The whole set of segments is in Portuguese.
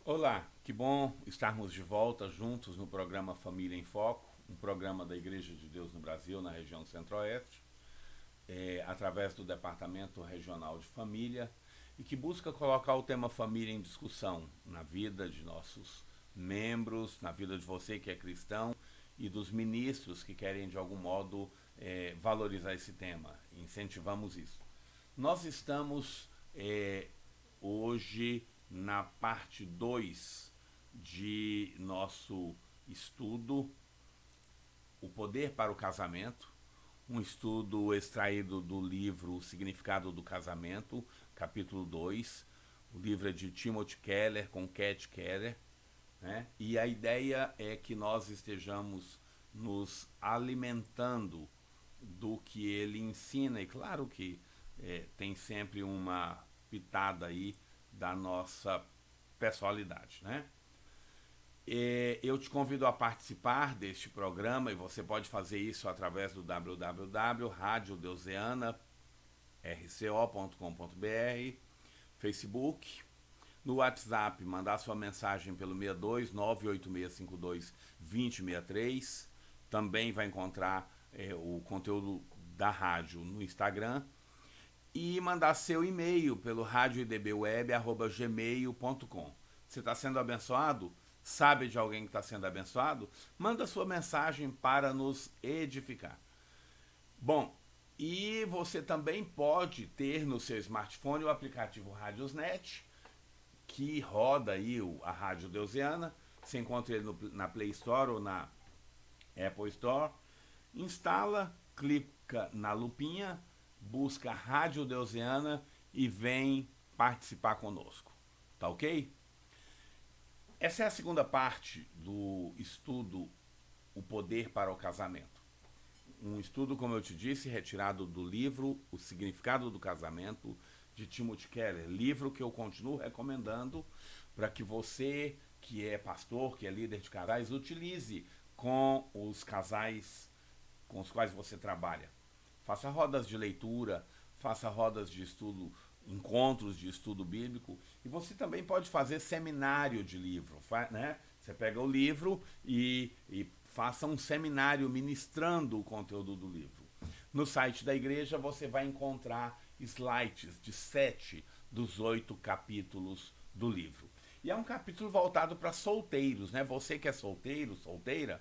Olá, que bom estarmos de volta juntos no programa Família em Foco, um programa da Igreja de Deus no Brasil, na região Centro-Oeste, através do Departamento Regional de Família, e que busca colocar o tema família em discussão na vida de nossos membros, na vida de você que é cristão e dos ministros que querem de algum modo valorizar esse tema. Incentivamos isso. Nós estamos hoje na parte 2 de nosso estudo, O Poder para o Casamento, um estudo extraído do livro O Significado do Casamento, capítulo 2. O livro é de Timothy Keller com Cat Keller, né? E a ideia é que nós estejamos nos alimentando do que ele ensina, e claro que tem sempre uma pitada aí da nossa personalidade, né? Eu te convido a participar deste programa e você pode fazer isso através do www.radiodeuseana.rco.com.br, Facebook, no WhatsApp, mandar sua mensagem pelo 62 98652 2063. Também vai encontrar o conteúdo da rádio no Instagram e mandar seu e-mail pelo radioidbweb@gmail.com. Você está sendo abençoado? Sabe de alguém que está sendo abençoado? Manda sua mensagem para nos edificar. Bom, e você também pode ter no seu smartphone o aplicativo Radiosnet, que roda aí a Rádio Deusiana. Você encontra ele na Play Store ou na Apple Store. Instala, clica na lupinha, busca Rádio Deusiana e vem participar conosco. Tá ok? Essa é a segunda parte do estudo O Poder para o Casamento. Um estudo, como eu te disse, retirado do livro O Significado do Casamento, de Timothy Keller. Livro que eu continuo recomendando para que você, que é pastor, que é líder de casais, utilize com os casais com os quais você trabalha. Faça rodas de leitura, faça rodas de estudo, encontros de estudo bíblico, e você também pode fazer seminário de livro, né? Você pega o livro e faça um seminário ministrando o conteúdo do livro. No site da igreja você vai encontrar slides de 7 dos 8 capítulos do livro. E é um capítulo voltado para solteiros, né? Você que é solteiro, solteira,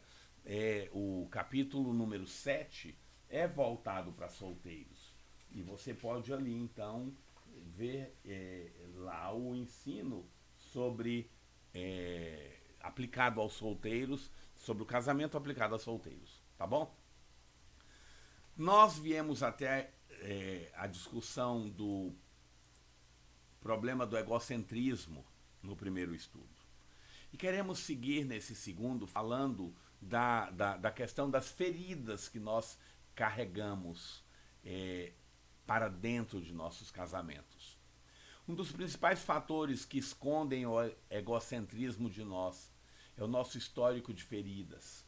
o capítulo número 7 é voltado para solteiros. E você pode ali então ver lá o ensino sobre aplicado aos solteiros, sobre o casamento aplicado aos solteiros, tá bom? Nós viemos até a discussão do problema do egocentrismo no primeiro estudo. E queremos seguir nesse segundo falando da questão das feridas que nós carregamos para dentro de nossos casamentos. Um dos principais fatores que escondem o egocentrismo de nós é o nosso histórico de feridas.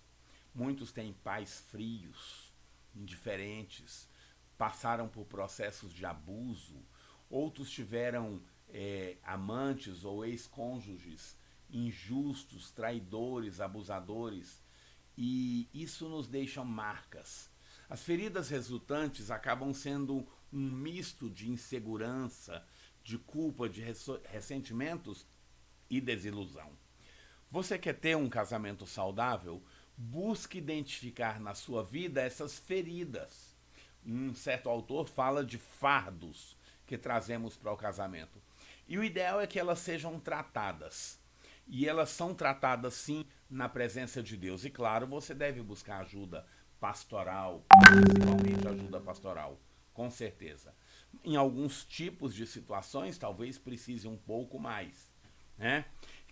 Muitos têm pais frios, indiferentes, passaram por processos de abuso, outros tiveram amantes ou ex-cônjuges injustos, traidores, abusadores, e isso nos deixa marcas. As feridas resultantes acabam sendo um misto de insegurança, de culpa, de ressentimentos e desilusão. Você quer ter um casamento saudável? Busque identificar na sua vida essas feridas. Um certo autor fala de fardos que trazemos para o casamento. E o ideal é que elas sejam tratadas. E elas são tratadas sim na presença de Deus. E claro, você deve buscar ajuda pastoral, principalmente ajuda pastoral, com certeza. Em alguns tipos de situações, talvez precise um pouco mais, né?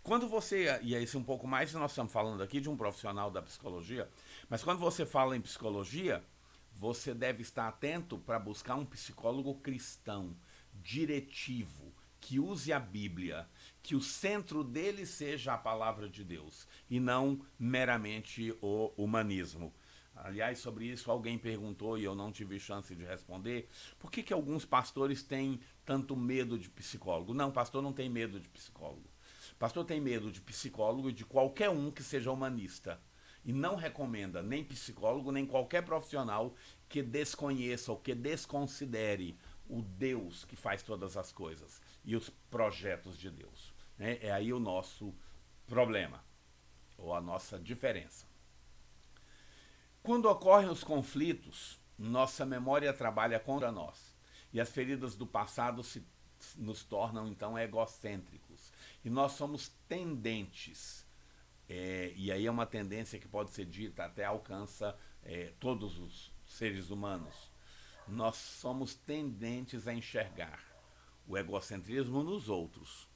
Quando você, e é isso um pouco mais, nós estamos falando aqui de um profissional da psicologia, mas quando você fala em psicologia, você deve estar atento para buscar um psicólogo cristão, diretivo, que use a Bíblia, que o centro dele seja a palavra de Deus e não meramente o humanismo. Aliás, sobre isso alguém perguntou e eu não tive chance de responder. Por que alguns pastores têm tanto medo de psicólogo? Não, pastor não tem medo de psicólogo. Pastor tem medo de psicólogo e de qualquer um que seja humanista. E não recomenda nem psicólogo, nem qualquer profissional que desconheça ou que desconsidere o Deus que faz todas as coisas e os projetos de Deus. Né? É aí o nosso problema, ou a nossa diferença. Quando ocorrem os conflitos, nossa memória trabalha contra nós. E as feridas do passado nos tornam, então, egocêntricos. E nós somos tendentes. E aí é uma tendência que pode ser dita, até alcança todos os seres humanos. Nós somos tendentes a enxergar o egocentrismo nos outros.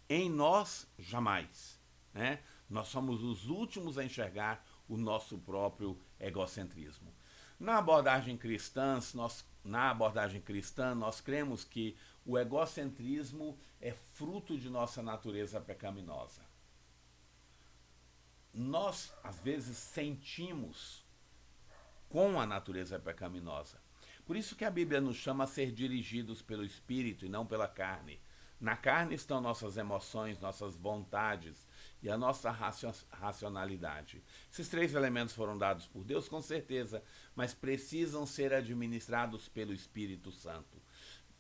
Em nós, jamais. Né? Nós somos os últimos a enxergar o nosso próprio egocentrismo. Na abordagem cristã, nós cremos que o egocentrismo é fruto de nossa natureza pecaminosa. Nós, às vezes, sentimos com a natureza pecaminosa. Por isso que a Bíblia nos chama a ser dirigidos pelo Espírito e não pela carne. Na carne estão nossas emoções, nossas vontades e a nossa racionalidade. Esses três elementos foram dados por Deus, com certeza, mas precisam ser administrados pelo Espírito Santo.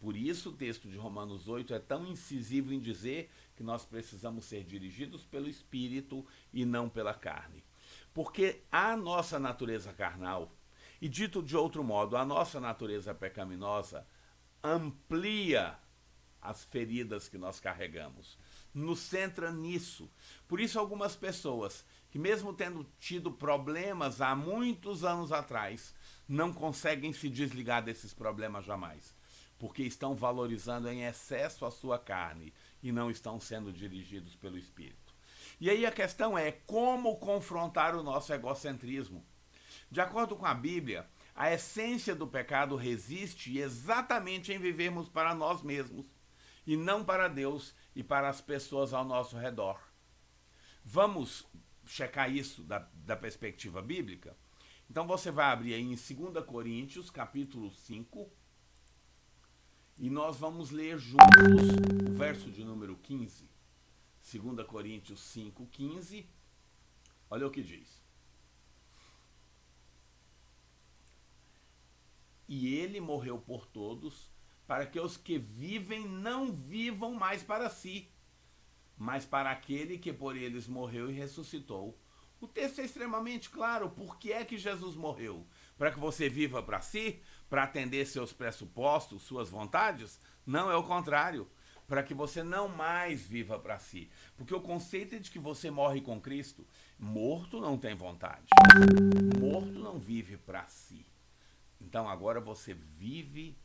Por isso o texto de Romanos 8 é tão incisivo em dizer que nós precisamos ser dirigidos pelo Espírito e não pela carne. Porque a nossa natureza carnal, e dito de outro modo, a nossa natureza pecaminosa, amplia as feridas que nós carregamos, nos centra nisso. Por isso algumas pessoas que mesmo tendo tido problemas há muitos anos atrás, não conseguem se desligar desses problemas jamais, porque estão valorizando em excesso a sua carne e não estão sendo dirigidos pelo Espírito. E aí a questão é como confrontar o nosso egocentrismo. De acordo com a Bíblia, a essência do pecado resiste exatamente em vivermos para nós mesmos, e não para Deus e para as pessoas ao nosso redor. Vamos checar isso da perspectiva bíblica? Então você vai abrir aí em 2 Coríntios, capítulo 5, e nós vamos ler juntos o verso de número 15. 2 Coríntios 5, 15. Olha o que diz. E ele morreu por todos, para que os que vivem não vivam mais para si, mas para aquele que por eles morreu e ressuscitou. O texto é extremamente claro. Por que é que Jesus morreu? Para que você viva para si? Para atender seus pressupostos, suas vontades? Não, é o contrário. Para que você não mais viva para si. Porque o conceito é de que você morre com Cristo. Morto não tem vontade. Morto não vive para si. Então agora você vive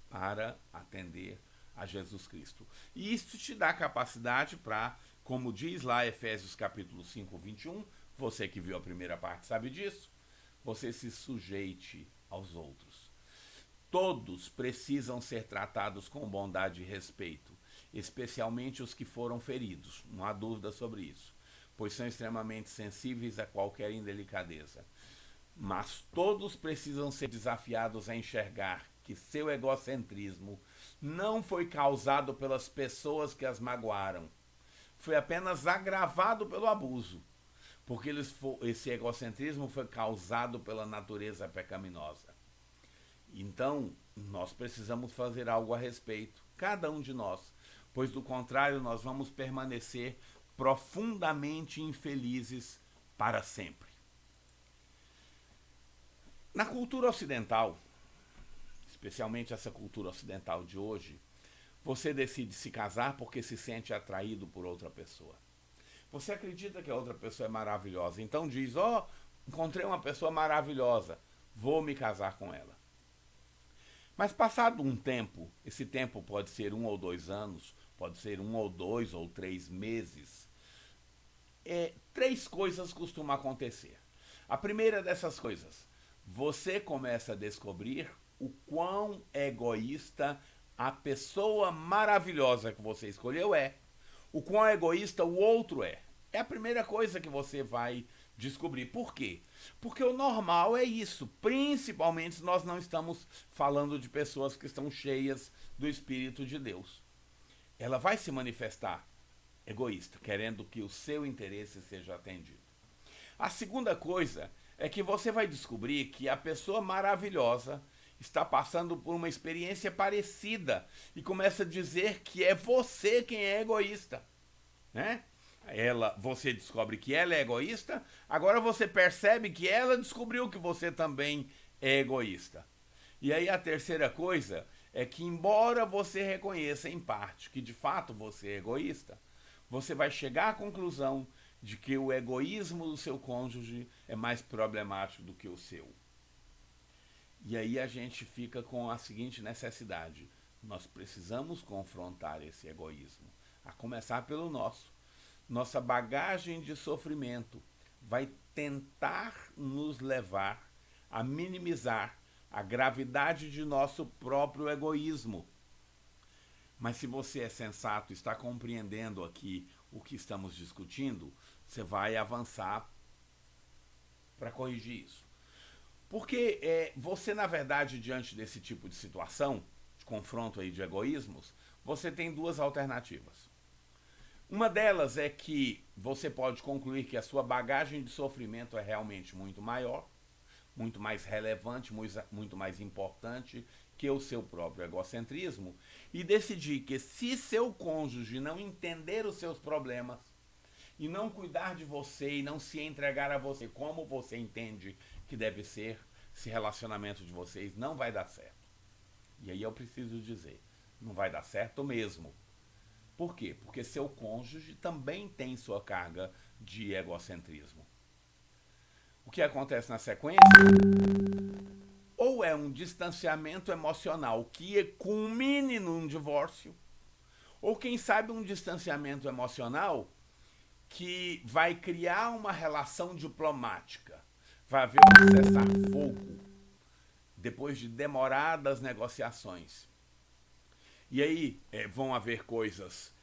para atender a Jesus Cristo. E isso te dá capacidade para, como diz lá Efésios capítulo 5, 21, você que viu a primeira parte sabe disso, você se sujeite aos outros. Todos precisam ser tratados com bondade e respeito, especialmente os que foram feridos, não há dúvida sobre isso, pois são extremamente sensíveis a qualquer indelicadeza. Mas todos precisam ser desafiados a enxergar que seu egocentrismo não foi causado pelas pessoas que as magoaram. Foi apenas agravado pelo abuso, porque esse egocentrismo foi causado pela natureza pecaminosa. Então, nós precisamos fazer algo a respeito, cada um de nós, pois do contrário nós vamos permanecer profundamente infelizes para sempre. Na cultura ocidental, especialmente essa cultura ocidental de hoje, você decide se casar porque se sente atraído por outra pessoa. Você acredita que a outra pessoa é maravilhosa, então diz, encontrei uma pessoa maravilhosa, vou me casar com ela. Mas passado um tempo, esse tempo pode ser 1 ou 2 anos, pode ser 1 ou 2 ou 3 meses, 3 coisas costumam acontecer. A primeira dessas coisas, você começa a descobrir o quão egoísta a pessoa maravilhosa que você escolheu é. O quão egoísta o outro é. É a primeira coisa que você vai descobrir. Por quê? Porque o normal é isso. Principalmente se nós não estamos falando de pessoas que estão cheias do Espírito de Deus. Ela vai se manifestar egoísta, querendo que o seu interesse seja atendido. A segunda coisa é que você vai descobrir que a pessoa maravilhosa está passando por uma experiência parecida e começa a dizer que é você quem é egoísta, né? Você descobre que ela é egoísta, agora você percebe que ela descobriu que você também é egoísta. E aí a terceira coisa é que, embora você reconheça em parte que de fato você é egoísta, você vai chegar à conclusão de que o egoísmo do seu cônjuge é mais problemático do que o seu. E aí a gente fica com a seguinte necessidade: nós precisamos confrontar esse egoísmo, a começar pelo nosso. Nossa bagagem de sofrimento vai tentar nos levar a minimizar a gravidade de nosso próprio egoísmo. Mas se você é sensato, está compreendendo aqui o que estamos discutindo, você vai avançar para corrigir isso. Porque você, na verdade, diante desse tipo de situação, de confronto aí de egoísmos, você tem duas alternativas. Uma delas é que você pode concluir que a sua bagagem de sofrimento é realmente muito maior, muito mais relevante, muito mais importante que o seu próprio egocentrismo, e decidir que, se seu cônjuge não entender os seus problemas e não cuidar de você e não se entregar a você como você entende que deve ser, esse relacionamento de vocês não vai dar certo. E aí eu preciso dizer, não vai dar certo mesmo. Por quê? Porque seu cônjuge também tem sua carga de egocentrismo. O que acontece na sequência? Ou é um distanciamento emocional que culmine num divórcio, ou quem sabe um distanciamento emocional que vai criar uma relação diplomática. Vai haver um cessar-fogo depois de demoradas negociações. E aí vão haver coisas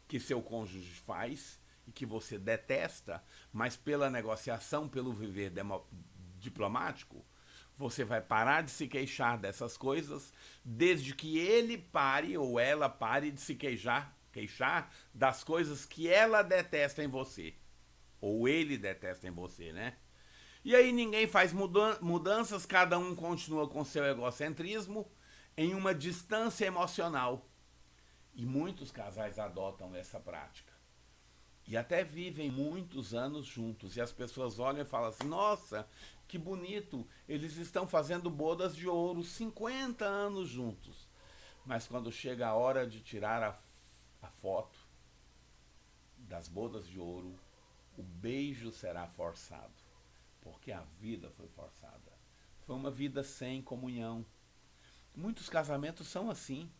que seu cônjuge faz e que você detesta, mas pela negociação, pelo viver diplomático, você vai parar de se queixar dessas coisas, desde que ele pare ou ela pare de se queixar das coisas que ela detesta em você. Ou ele detesta em você, né? E aí ninguém faz mudanças, cada um continua com seu egocentrismo em uma distância emocional. E muitos casais adotam essa prática. E até vivem muitos anos juntos. E as pessoas olham e falam assim: nossa, que bonito, eles estão fazendo bodas de ouro, 50 anos juntos. Mas quando chega a hora de tirar a foto das bodas de ouro, o beijo será forçado. Porque a vida foi forçada. Foi uma vida sem comunhão. Muitos casamentos são assim.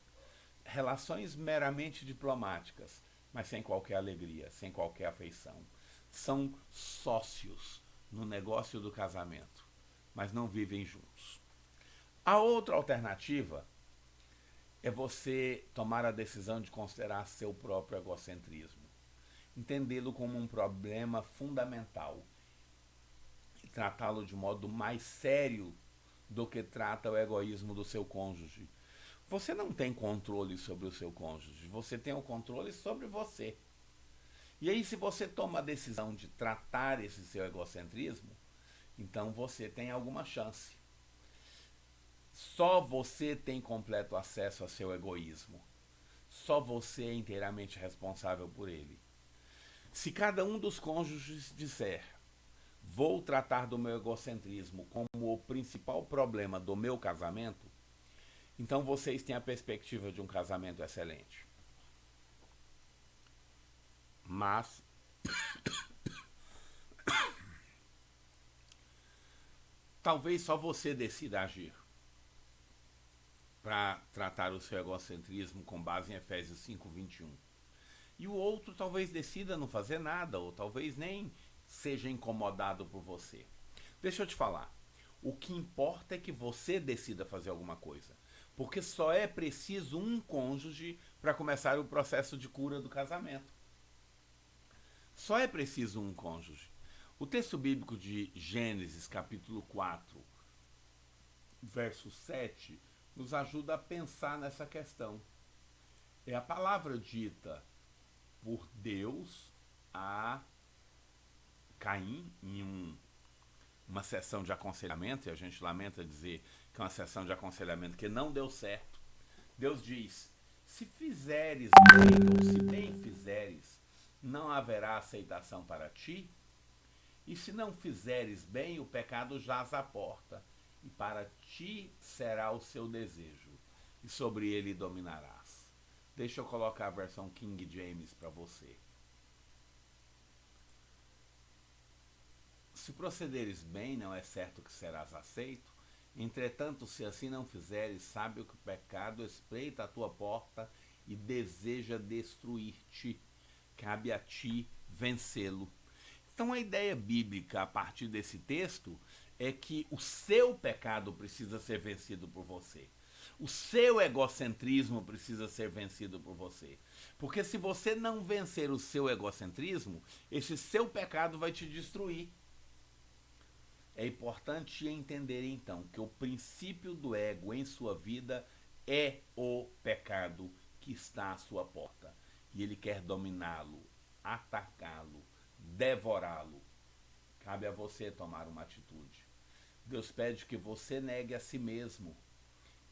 Relações meramente diplomáticas, mas sem qualquer alegria, sem qualquer afeição. São sócios no negócio do casamento, mas não vivem juntos. A outra alternativa é você tomar a decisão de considerar seu próprio egocentrismo, entendê-lo como um problema fundamental e tratá-lo de modo mais sério do que trata o egoísmo do seu cônjuge. Você não tem controle sobre o seu cônjuge, você tem o controle sobre você. E aí, se você toma a decisão de tratar esse seu egocentrismo, então você tem alguma chance. Só você tem completo acesso a seu egoísmo. Só você é inteiramente responsável por ele. Se cada um dos cônjuges disser: vou tratar do meu egocentrismo como o principal problema do meu casamento, então vocês têm a perspectiva de um casamento excelente. Mas talvez só você decida agir para tratar o seu egocentrismo com base em Efésios 5:21. E o outro talvez decida não fazer nada, ou talvez nem seja incomodado por você. Deixa eu te falar. O que importa é que você decida fazer alguma coisa. Porque só é preciso um cônjuge para começar o processo de cura do casamento. Só é preciso um cônjuge. O texto bíblico de Gênesis, capítulo 4, verso 7, nos ajuda a pensar nessa questão. É a palavra dita por Deus Deus a Caim em uma sessão de aconselhamento, e a gente lamenta dizer que é uma sessão de aconselhamento que não deu certo. Deus diz: se fizeres bem, ou se bem fizeres, não haverá aceitação para ti, e se não fizeres bem, o pecado jaz à porta, e para ti será o seu desejo, e sobre ele dominarás. Deixa eu colocar a versão King James para você. Se procederes bem, não é certo que serás aceito. Entretanto, se assim não fizeres, sabe que o pecado espreita a tua porta e deseja destruir-te. Cabe a ti vencê-lo. Então a ideia bíblica a partir desse texto é que o seu pecado precisa ser vencido por você. O seu egocentrismo precisa ser vencido por você. Porque se você não vencer o seu egocentrismo, esse seu pecado vai te destruir. É importante entender então que o princípio do ego em sua vida é o pecado que está à sua porta. E ele quer dominá-lo, atacá-lo, devorá-lo. Cabe a você tomar uma atitude. Deus pede que você negue a si mesmo,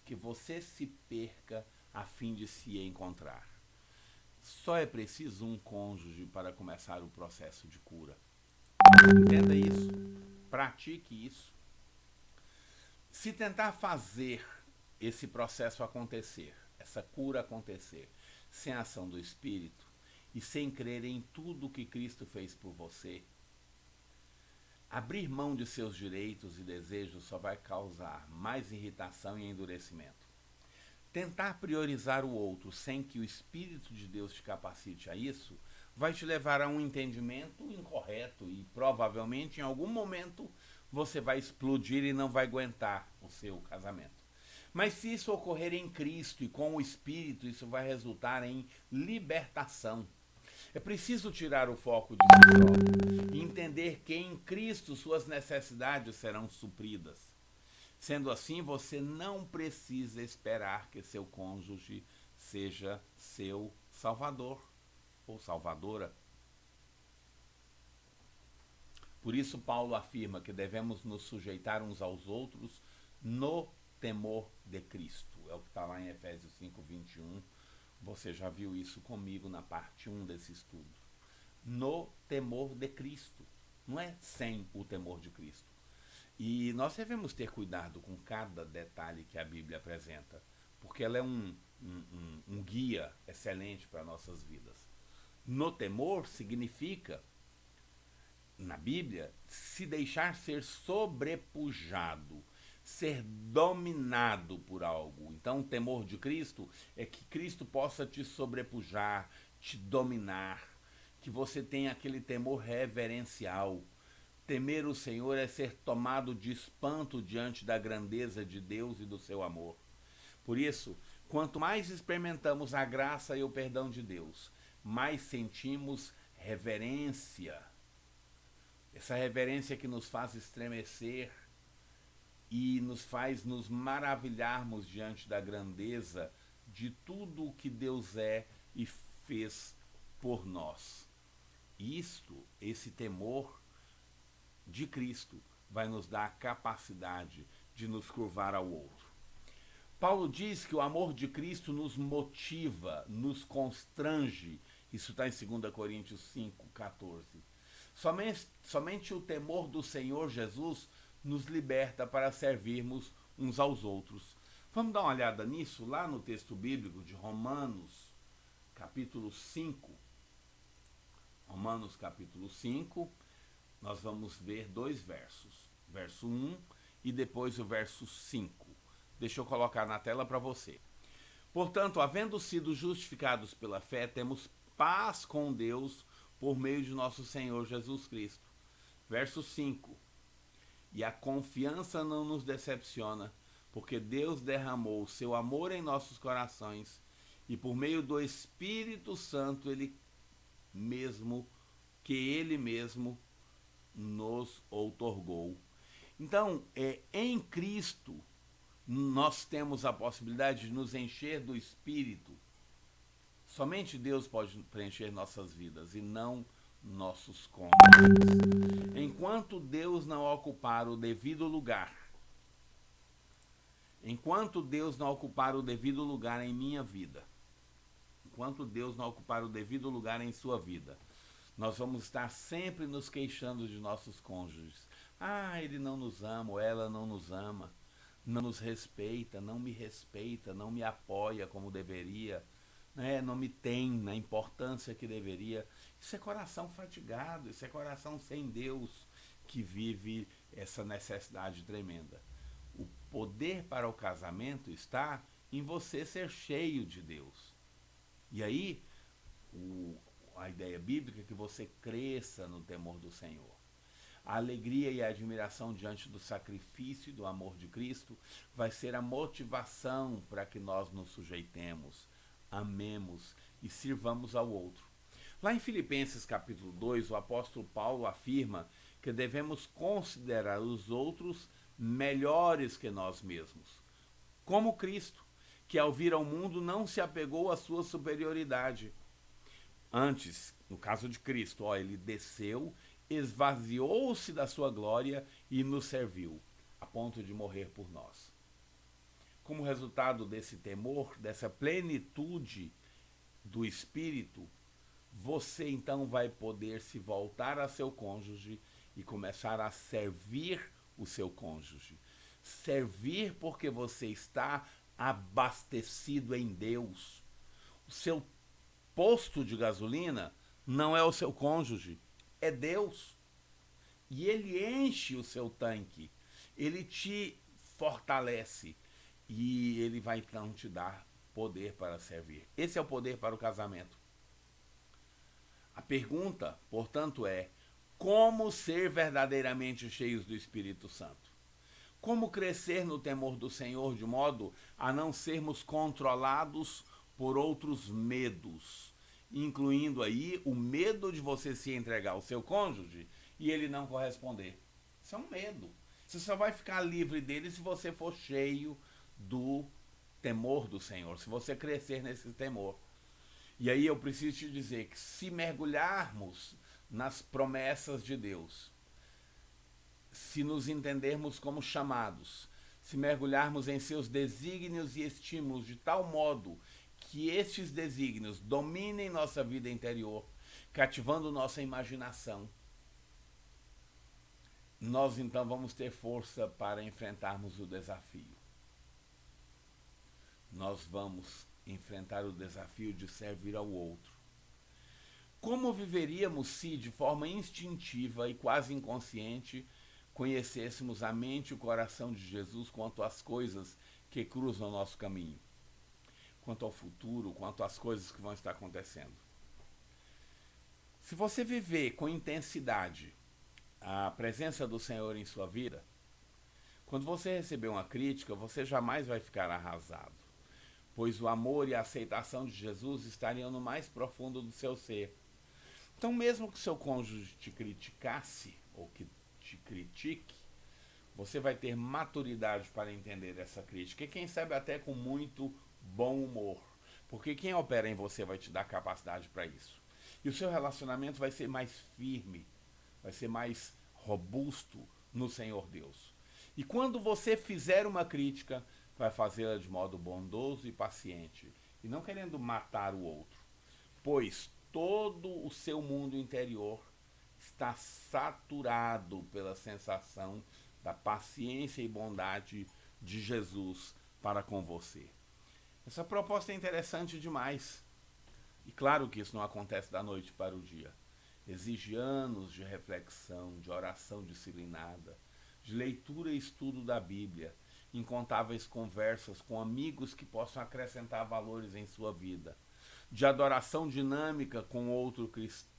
que você se perca a fim de se encontrar. Só é preciso um cônjuge para começar o processo de cura. Entenda isso. Pratique isso. Se tentar fazer esse processo acontecer, essa cura acontecer, sem a ação do Espírito e sem crer em tudo que Cristo fez por você, abrir mão de seus direitos e desejos só vai causar mais irritação e endurecimento. Tentar priorizar o outro sem que o Espírito de Deus te capacite a isso vai te levar a um entendimento incorreto e provavelmente em algum momento você vai explodir e não vai aguentar o seu casamento. Mas se isso ocorrer em Cristo e com o Espírito, isso vai resultar em libertação. É preciso tirar o foco de si próprio e entender que em Cristo suas necessidades serão supridas. Sendo assim, você não precisa esperar que seu cônjuge seja seu salvador ou salvadora. Por isso, Paulo afirma que devemos nos sujeitar uns aos outros no temor de Cristo. É o que está lá em Efésios 5:21. Você já viu isso comigo na parte 1 desse estudo. No temor de Cristo. Não é sem o temor de Cristo. E nós devemos ter cuidado com cada detalhe que a Bíblia apresenta, porque ela é um guia excelente para nossas vidas. No temor significa, na Bíblia, se deixar ser sobrepujado, ser dominado por algo. Então, o temor de Cristo é que Cristo possa te sobrepujar, te dominar, que você tenha aquele temor reverencial. Temer o Senhor é ser tomado de espanto diante da grandeza de Deus e do seu amor. Por isso, quanto mais experimentamos a graça e o perdão de Deus, mais sentimos reverência. Essa reverência que nos faz estremecer e nos faz nos maravilharmos diante da grandeza de tudo o que Deus é e fez por nós. Esse temor de Cristo vai nos dar a capacidade de nos curvar ao outro. Paulo diz que o amor de Cristo nos motiva, nos constrange. Isso está em 2 Coríntios 5:14. Somente o temor do Senhor Jesus nos liberta para servirmos uns aos outros. Vamos dar uma olhada nisso lá no texto bíblico de Romanos, capítulo 5. Romanos, capítulo 5. Nós vamos ver 2 versos, verso 1 e depois o verso 5. Deixa eu colocar na tela para você. Portanto, havendo sido justificados pela fé, temos paz com Deus por meio de nosso Senhor Jesus Cristo. Verso 5. E a confiança não nos decepciona, porque Deus derramou o seu amor em nossos corações e por meio do Espírito Santo Ele mesmo nos outorgou. Então, em Cristo, nós temos a possibilidade de nos encher do Espírito. Somente Deus pode preencher nossas vidas e não nossos cônjuges. Enquanto Deus não ocupar o devido lugar, enquanto Deus não ocupar o devido lugar em minha vida, enquanto Deus não ocupar o devido lugar em sua vida, nós vamos estar sempre nos queixando de nossos cônjuges. Ah, ele não nos ama, ou ela não nos ama, não nos respeita, não me apoia como deveria, né? Não me tem na importância que deveria. Isso é coração fatigado, isso é coração sem Deus que vive essa necessidade tremenda. O poder para o casamento está em você ser cheio de Deus. E aí, a ideia bíblica é que você cresça no temor do Senhor. A alegria e a admiração diante do sacrifício e do amor de Cristo vai ser a motivação para que nós nos sujeitemos, amemos e sirvamos ao outro. Lá em Filipenses capítulo 2, o apóstolo Paulo afirma que devemos considerar os outros melhores que nós mesmos, como Cristo, que ao vir ao mundo não se apegou à sua superioridade. Antes, no caso de Cristo, ele desceu, esvaziou-se da sua glória e nos serviu, a ponto de morrer por nós. Como resultado desse temor, dessa plenitude do Espírito, você então vai poder se voltar a seu cônjuge e começar a servir o seu cônjuge. Servir porque você está abastecido em Deus. O seu posto de gasolina não é o seu cônjuge, é Deus. E ele enche o seu tanque, ele te fortalece e ele vai então te dar poder para servir. Esse é o poder para o casamento. A pergunta, portanto, é: como ser verdadeiramente cheios do Espírito Santo? Como crescer no temor do Senhor de modo a não sermos controlados por outros medos, incluindo aí o medo de você se entregar ao seu cônjuge e ele não corresponder. Isso é um medo. Você só vai ficar livre dele se você for cheio do temor do Senhor, se você crescer nesse temor. E aí eu preciso te dizer que se mergulharmos nas promessas de Deus, se nos entendermos como chamados, se mergulharmos em seus desígnios e estímulos de tal modo que estes desígnios dominem nossa vida interior, cativando nossa imaginação, nós então vamos ter força para enfrentarmos o desafio. Nós vamos enfrentar o desafio de servir ao outro. Como viveríamos se, de forma instintiva e quase inconsciente, conhecêssemos a mente e o coração de Jesus quanto às coisas que cruzam o nosso caminho, quanto ao futuro, quanto às coisas que vão estar acontecendo? Se você viver com intensidade a presença do Senhor em sua vida, quando você receber uma crítica, você jamais vai ficar arrasado, pois o amor e a aceitação de Jesus estariam no mais profundo do seu ser. Então, mesmo que seu cônjuge te criticasse ou que te critique, você vai ter maturidade para entender essa crítica, e quem sabe até com muito bom humor, porque quem opera em você vai te dar capacidade para isso. E o seu relacionamento vai ser mais firme, vai ser mais robusto no Senhor Deus. E quando você fizer uma crítica, vai fazê-la de modo bondoso e paciente, e não querendo matar o outro, pois todo o seu mundo interior está saturado pela sensação da paciência e bondade de Jesus para com você. Essa proposta é interessante demais. E claro que isso não acontece da noite para o dia. Exige anos de reflexão, de oração disciplinada, de leitura e estudo da Bíblia, incontáveis conversas com amigos que possam acrescentar valores em sua vida, de adoração dinâmica com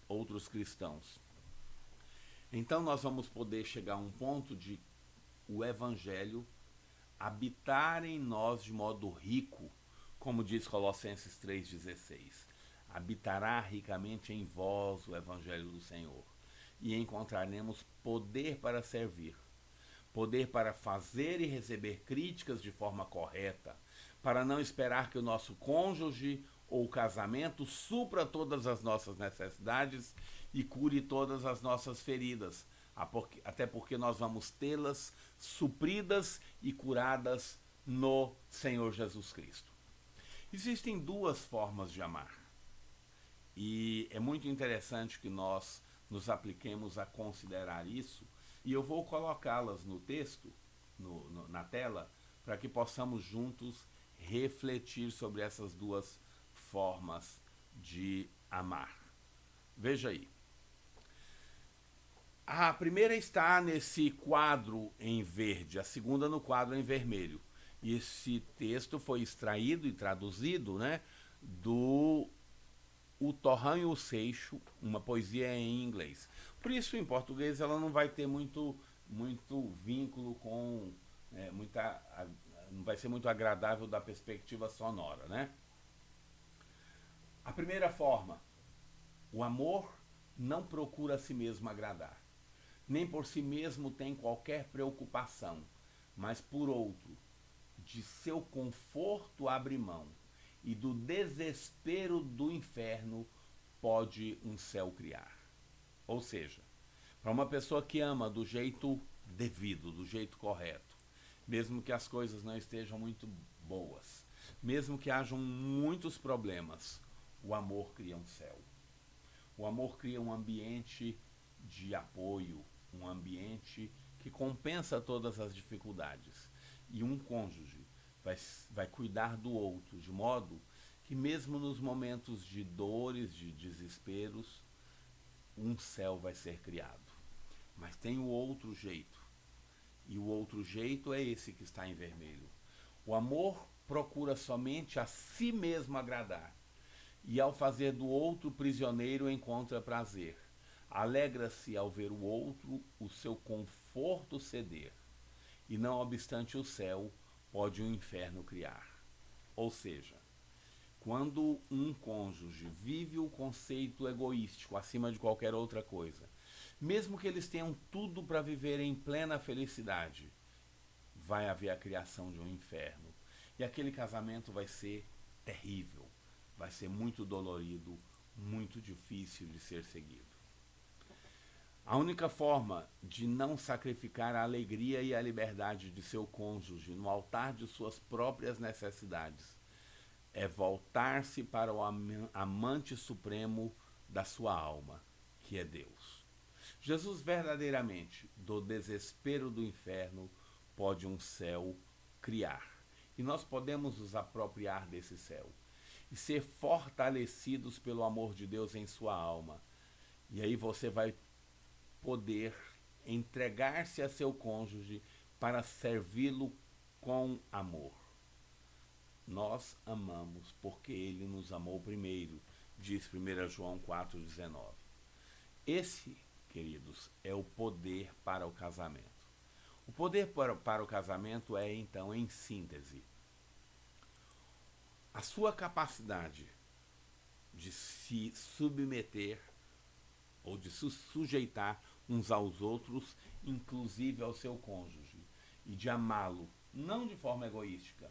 outros cristãos. Então nós vamos poder chegar a um ponto de o Evangelho habitar em nós de modo rico, como diz Colossenses 3,16. Habitará ricamente em vós o Evangelho do Senhor, e encontraremos poder para servir, poder para fazer e receber críticas de forma correta, para não esperar que o nosso cônjuge ou casamento supra todas as nossas necessidades e cure todas as nossas feridas, até porque nós vamos tê-las supridas e curadas no Senhor Jesus Cristo. Existem duas formas de amar, e é muito interessante que nós nos apliquemos a considerar isso, e eu vou colocá-las no texto, na tela, para que possamos juntos refletir sobre essas duas formas de amar. Veja aí. A primeira está nesse quadro em verde, a segunda no quadro em vermelho. E esse texto foi extraído e traduzido, né, do O Torrão e o Seixo, uma poesia em inglês. Por isso, em português, ela não vai ter muito vínculo com... não vai ser muito agradável da perspectiva sonora, né? A primeira forma, o amor não procura a si mesmo agradar, nem por si mesmo tem qualquer preocupação, mas por outro, de seu conforto abre mão, e do desespero do inferno pode um céu criar. Ou seja, para uma pessoa que ama do jeito devido, do jeito correto, mesmo que as coisas não estejam muito boas, mesmo que hajam muitos problemas, o amor cria um céu. O amor cria um ambiente de apoio, um ambiente que compensa todas as dificuldades. E um cônjuge vai cuidar do outro, de modo que mesmo nos momentos de dores, de desesperos, um céu vai ser criado. Mas tem o outro jeito. E o outro jeito é esse que está em vermelho. O amor procura somente a si mesmo agradar. E ao fazer do outro prisioneiro encontra prazer. Alegra-se ao ver o outro o seu conforto ceder. E não obstante o céu, pode o inferno criar. Ou seja, quando um cônjuge vive o conceito egoístico acima de qualquer outra coisa, mesmo que eles tenham tudo para viver em plena felicidade, vai haver a criação de um inferno. E aquele casamento vai ser terrível, vai ser muito dolorido, muito difícil de ser seguido. A única forma de não sacrificar a alegria e a liberdade de seu cônjuge no altar de suas próprias necessidades é voltar-se para o amante supremo da sua alma, que é Deus. Jesus verdadeiramente, do desespero do inferno, pode um céu criar. E nós podemos nos apropriar desse céu e ser fortalecidos pelo amor de Deus em sua alma. E aí você vai poder entregar-se a seu cônjuge para servi-lo com amor. Nós amamos porque ele nos amou primeiro, diz 1 João 4,19. Esse, queridos, é o poder para o casamento. O poder para o casamento é, então, em síntese, a sua capacidade de se submeter ou de se sujeitar uns aos outros, inclusive ao seu cônjuge, e de amá-lo, não de forma egoística,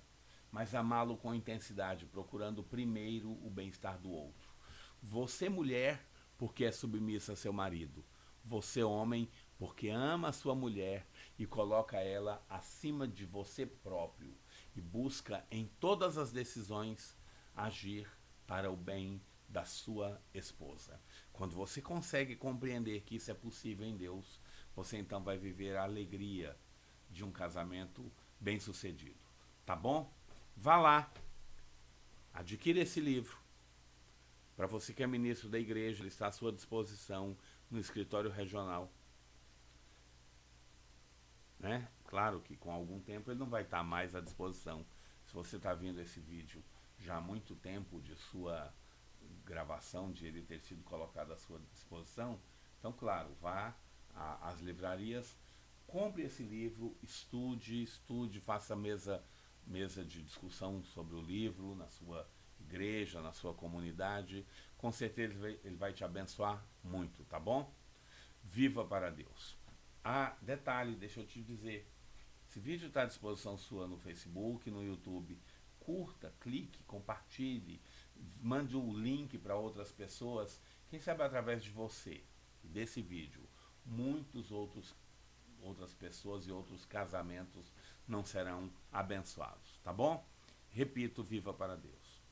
mas amá-lo com intensidade, procurando primeiro o bem-estar do outro. Você, mulher, porque é submissa a seu marido. Você, homem, porque ama a sua mulher e coloca ela acima de você próprio e busca em todas as decisões agir para o bem da sua esposa. Quando você consegue compreender que isso é possível em Deus, você então vai viver a alegria de um casamento bem-sucedido. Tá bom? Vá lá, adquira esse livro. Para você que é ministro da igreja, ele está à sua disposição no escritório regional. Né? Claro que com algum tempo ele não vai estar mais à disposição. Se você está vendo esse vídeo já há muito tempo de sua gravação, de ele ter sido colocado à sua disposição, então, claro, vá às livrarias, compre esse livro, estude, faça mesa de discussão sobre o livro na sua igreja, na sua comunidade. Com certeza ele vai te abençoar muito, tá bom? Viva para Deus. Ah, detalhe, deixa eu te dizer, esse vídeo está à disposição sua no Facebook, no YouTube. Curta, clique, compartilhe, mande o link para outras pessoas, quem sabe através de você, desse vídeo, outras pessoas e outros casamentos não serão abençoados, tá bom? Repito, viva para Deus.